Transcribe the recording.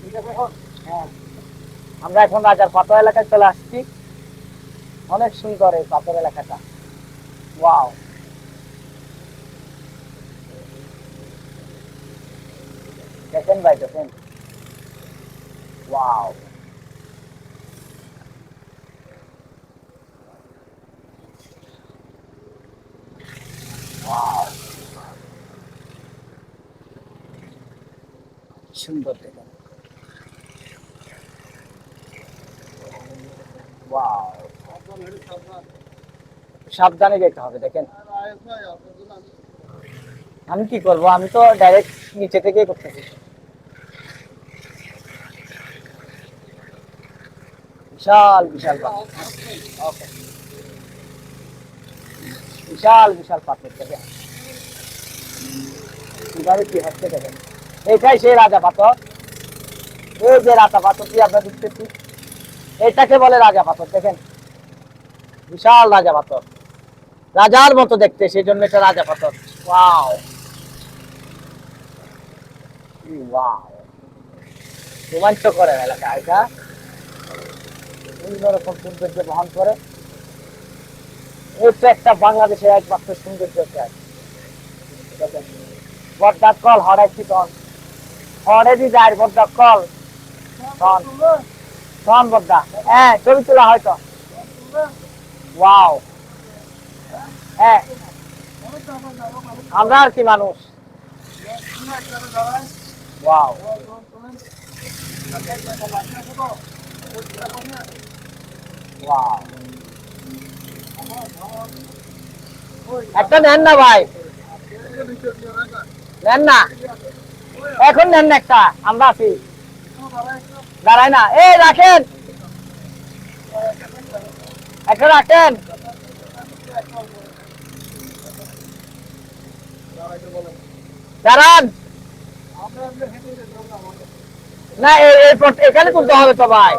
হ্যাঁ, আমরা এখন রাজার পাথর এলাকায় চলে আসছি। অনেক সুন্দর এই পাথর এলাকাটা। ওয়াও, দেখেন ভাই, দেখেন। ওয়াও, ওয়াও, সুন্দর দেখেন। ওয়াও, সাবধানে যেতে হবে দেখেন। আমি কি করব, আমি তো ডাইরেক্ট নিচে থেকেই করতেছি। বিশাল বিশাল পাথর। ওকে, বিশাল বিশাল পাথর দেখেন কিভাবে কি হচ্ছে দেখেন। এটাই সেই রাজা পাথর। এই যে রাজা পাথর কি আমরা দেখতেছি, এটাকে বলে রাজা পাথর দেখেন। বিশাল রাজা পাথর, রাজার মতো দেখতে, সেই জন্য এটা রাজা পাথর। ওয়াও, ওয়াও, রোমাঞ্চকর এলাকা এটা। অন্যরকম সৌন্দর্য বহন করে। এটা একটা বাংলাদেশের একমাত্র সৌন্দর্য দেখেন। বড়দার কল হরে কি তন, হরে দি যায় বড়দার কল তন, তন বড়দা। হ্যাঁ, ছবি তোলা হয়তো। ওয়াও, হ্যাঁ, আমরা আর কি মানুষ। ওয়াও, ওয়াও, একটা নেন না ভাই, নেন না, এখন নেন না একটা, আমরা আছি। দাঁড়ায় না, এই রাখেন, একটা রাখেন। দাঁড়ান না, এখানে তুলতে হবে তো ভাই।